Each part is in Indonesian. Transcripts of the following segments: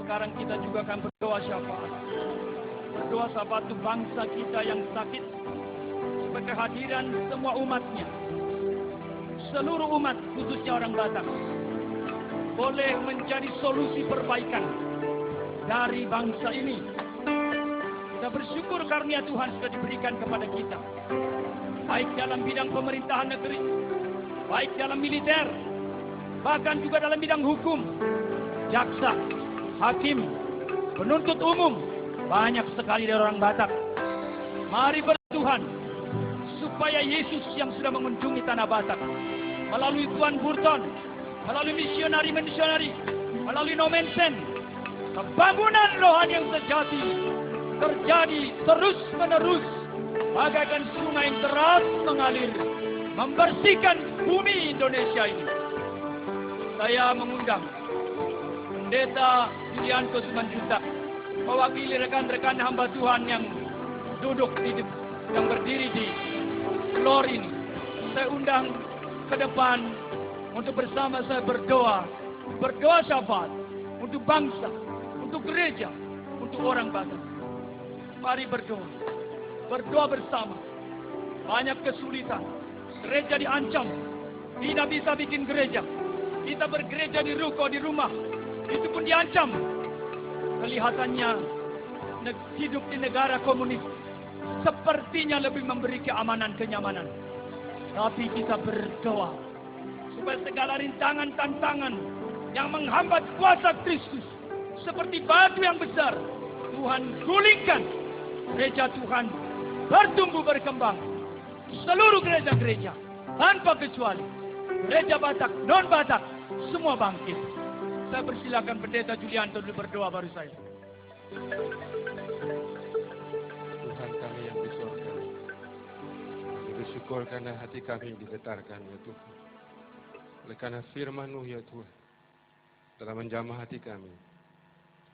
sekarang kita juga akan berdoa syafaat. Berdoa syafaat untuk bangsa kita yang sakit, supaya kehadiran semua umatnya, seluruh umat khususnya orang Batak, boleh menjadi solusi perbaikan dari bangsa ini. Kita bersyukur karunia Tuhan sudah diberikan kepada kita, baik dalam bidang pemerintahan negeri, baik dalam militer, bahkan juga dalam bidang hukum, jaksa, hakim, penuntut umum, banyak sekali dari orang Batak. Mari bertuhan supaya Yesus yang sudah mengunjungi tanah Batak melalui Tuan Burton, melalui misionari-misionari, melalui Nomensen, pembangunan rohani yang sejati terjadi terus-menerus bagaikan sungai yang terus mengalir membersihkan bumi Indonesia ini. Saya mengundang Pendeta Julianto Simanjuntak mewakili rekan-rekan hamba Tuhan yang duduk yang berdiri di floor ini. Saya undang ke depan untuk bersama saya berdoa syafaat untuk bangsa, untuk gereja, untuk orang Batak. Mari berdoa bersama. Banyak kesulitan, gereja diancam, tidak bisa bikin gereja. Kita bergereja di ruko, di rumah, itu pun diancam. Kelihatannya hidup di negara komunis sepertinya lebih memberi keamanan, kenyamanan. Tapi kita berdoa supaya segala rintangan, tantangan yang menghambat kuasa Kristus seperti batu yang besar, Tuhan gulingkan. Gereja Tuhan bertumbuh berkembang. Seluruh gereja-gereja tanpa kecuali, gereja Batak, non Batak, semua bangkit. Saya persilakan Pendeta Julianto dulu berdoa baru saya. Tuhan kami yang di surga, kami bersyukur karena hati kami digetarkan ya Tuhan. Oleh karena firman-Mu ya Tuhan telah menjamah hati kami.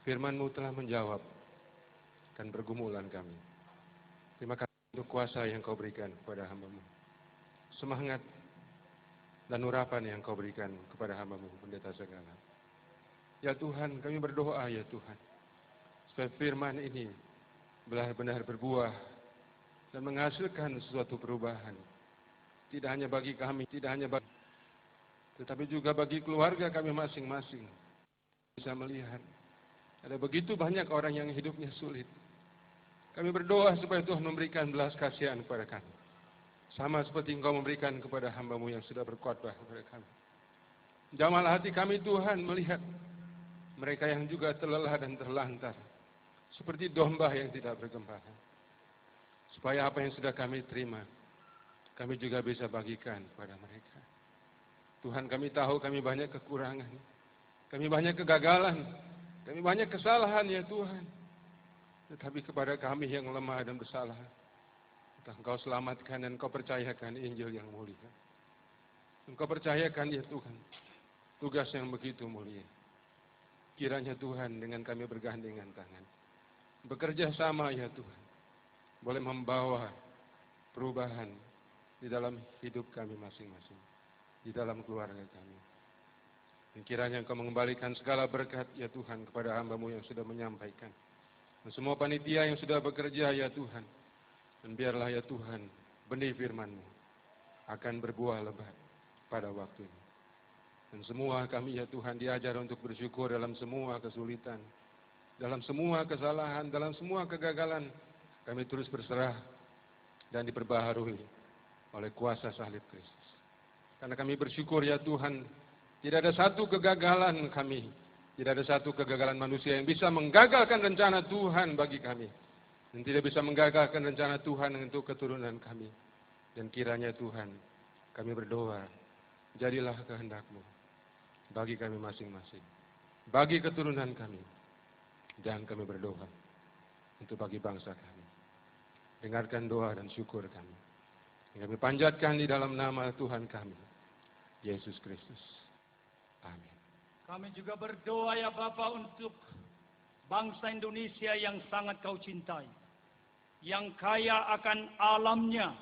Firman-Mu telah menjawab dan pergumulan kami. Terima kasih untuk kuasa yang Kau berikan kepada hamba-Mu. Semangat dan urapan yang Kau berikan kepada hamba-Mu, Pendeta Segala. Ya Tuhan, kami berdoa ya Tuhan, supaya firman ini benar-benar berbuah dan menghasilkan sesuatu perubahan. Tidak hanya bagi kami, tetapi juga bagi keluarga kami masing-masing. Bisa melihat, ada begitu banyak orang yang hidupnya sulit. Kami berdoa supaya Tuhan memberikan belas kasihan kepada kami. Sama seperti Engkau memberikan kepada hamba-Mu yang sudah berkhotbah kepada kami. Jamahlah hati kami Tuhan melihat mereka yang juga terlelah dan terlantar. Seperti domba yang tidak bergembala. Supaya apa yang sudah kami terima, kami juga bisa bagikan kepada mereka. Tuhan, kami tahu kami banyak kekurangan. Kami banyak kegagalan. Kami banyak kesalahan ya Tuhan. Tetapi kepada kami yang lemah dan bersalah, Engkau selamatkan dan Engkau percayakan Injil yang mulia. Engkau percayakan ya Tuhan, tugas yang begitu mulia. Kiranya Tuhan dengan kami bergandengan tangan, bekerja sama ya Tuhan, boleh membawa perubahan di dalam hidup kami masing-masing, di dalam keluarga kami. Dan kiranya Engkau mengembalikan segala berkat ya Tuhan kepada hamba-Mu yang sudah menyampaikan. Dan semua panitia yang sudah bekerja ya Tuhan. Dan biarlah ya Tuhan, benih firman-Mu akan berbuah lebat pada waktu ini. Dan semua kami ya Tuhan diajar untuk bersyukur dalam semua kesulitan, dalam semua kesalahan, dalam semua kegagalan. Kami terus berserah dan diperbaharui oleh kuasa salib Kristus. Karena kami bersyukur ya Tuhan, tidak ada satu kegagalan kami, tidak ada satu kegagalan manusia yang bisa menggagalkan rencana Tuhan bagi kami. Dan tidak bisa menggagalkan rencana Tuhan untuk keturunan kami. Dan kiranya Tuhan, kami berdoa, jadilah kehendak-Mu bagi kami masing-masing, bagi keturunan kami. Dan kami berdoa untuk bagi bangsa kami. Dengarkan doa dan syukur kami. Kami panjatkan di dalam nama Tuhan kami, Yesus Kristus. Amin. Kami juga berdoa ya Bapa untuk bangsa Indonesia yang sangat Kau cintai, yang kaya akan alamnya.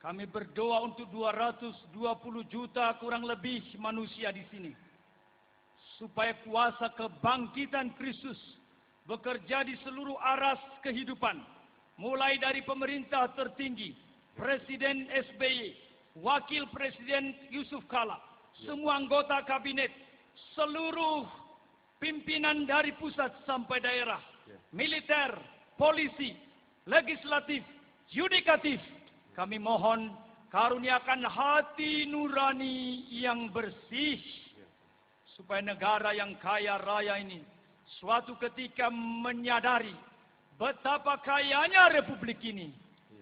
Kami berdoa untuk 220 juta kurang lebih manusia di sini. supaya kuasa kebangkitan Kristus bekerja di seluruh aras kehidupan, mulai dari pemerintah tertinggi, Presiden SBY, Wakil Presiden Yusuf Kala, semua anggota kabinet, seluruh pimpinan dari pusat sampai daerah, militer, polisi, legislatif, yudikatif. Kami mohon karuniakan hati nurani yang bersih, supaya negara yang kaya raya ini suatu ketika menyadari betapa kayanya republik ini,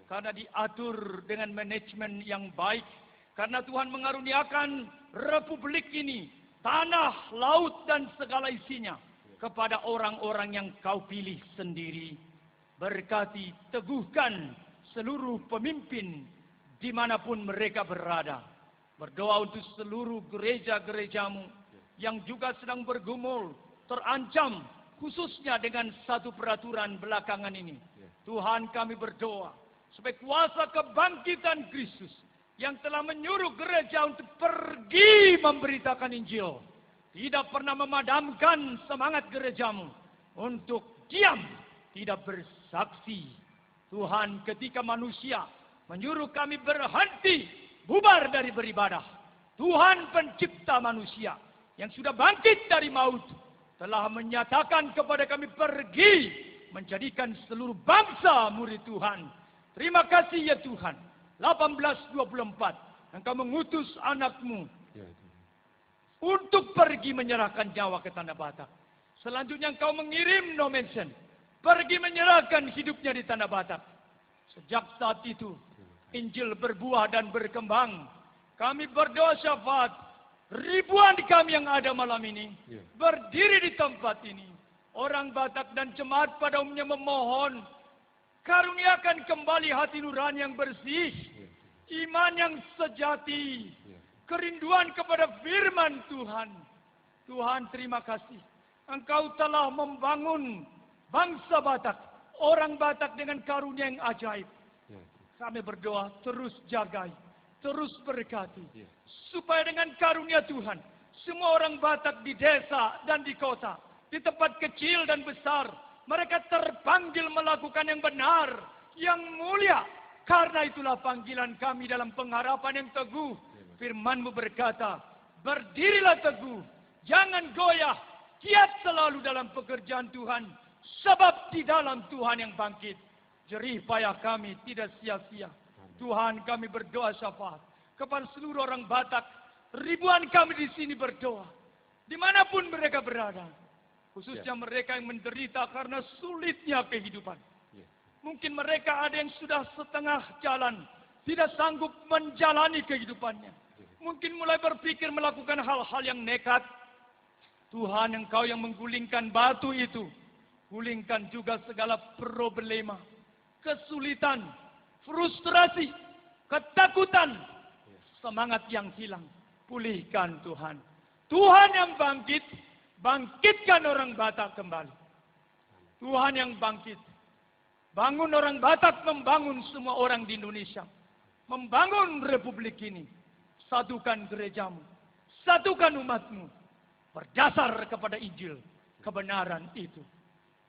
karena diatur dengan manajemen yang baik, karena Tuhan mengaruniakan republik ini, tanah, laut dan segala isinya kepada orang-orang yang Kau pilih sendiri. Berkati, teguhkan seluruh pemimpin dimanapun mereka berada. Berdoa untuk seluruh gereja-gerejamu yang juga sedang bergumul, terancam, khususnya dengan satu peraturan belakangan ini. Tuhan, kami berdoa supaya kuasa kebangkitan Kristus yang telah menyuruh gereja untuk pergi memberitakan Injil, tidak pernah memadamkan semangat gerejamu untuk diam, tidak bersaksi. Tuhan, ketika manusia menyuruh kami berhenti, bubar dari beribadah, Tuhan pencipta manusia yang sudah bangkit dari maut telah menyatakan kepada kami pergi menjadikan seluruh bangsa murid Tuhan. Terima kasih ya Tuhan. 18:24 Engkau mengutus anak-Mu untuk pergi menyerahkan nyawa ke tanah Batak. Selanjutnya Engkau mengirim no mention, pergi menyerahkan hidupnya di tanah Batak. Sejak saat itu Injil berbuah dan berkembang. Kami berdoa syafaat, ribuan kami yang ada malam ini berdiri di tempat ini. Orang Batak dan jemaat pada umumnya memohon, karuniakan kembali hati nurani yang bersih, iman yang sejati, kerinduan kepada firman Tuhan. Tuhan, terima kasih. Engkau telah membangun bangsa Batak, orang Batak dengan karunia yang ajaib. Kami berdoa, terus jagai, terus berkati, supaya dengan karunia Tuhan, semua orang Batak di desa dan di kota, di tempat kecil dan besar, mereka terpanggil melakukan yang benar, yang mulia. Karena itulah panggilan kami dalam pengharapan yang teguh. Firman-Mu berkata, berdirilah teguh, jangan goyah, giat selalu dalam pekerjaan Tuhan, sebab di dalam Tuhan yang bangkit, jerih payah kami tidak sia-sia. Tuhan, kami berdoa syafaat kepada seluruh orang Batak. Ribuan kami di sini berdoa, dimanapun mereka berada, khususnya mereka yang menderita karena sulitnya kehidupan. Mungkin mereka ada yang sudah setengah jalan, tidak sanggup menjalani kehidupannya. Mungkin mulai berpikir melakukan hal-hal yang nekat. Tuhan, Engkau yang menggulingkan batu itu, gulingkan juga segala problema, kesulitan, frustrasi, ketakutan, semangat yang hilang. Pulihkan Tuhan. Tuhan yang bangkit, bangkitkan orang Batak kembali. Tuhan yang bangkit, bangun orang Batak, membangun semua orang di Indonesia, membangun republik ini. Satukan gerejamu, satukan umatmu, berdasar kepada Injil, kebenaran itu.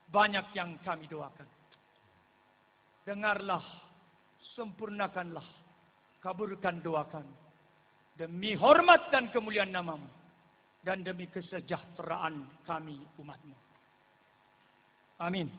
Banyak yang kami doakan. Dengarlah, sempurnakanlah, kabulkan doa kami. Demi hormat dan kemuliaan nama-Mu, dan demi kesejahteraan kami umat-Mu. Amin.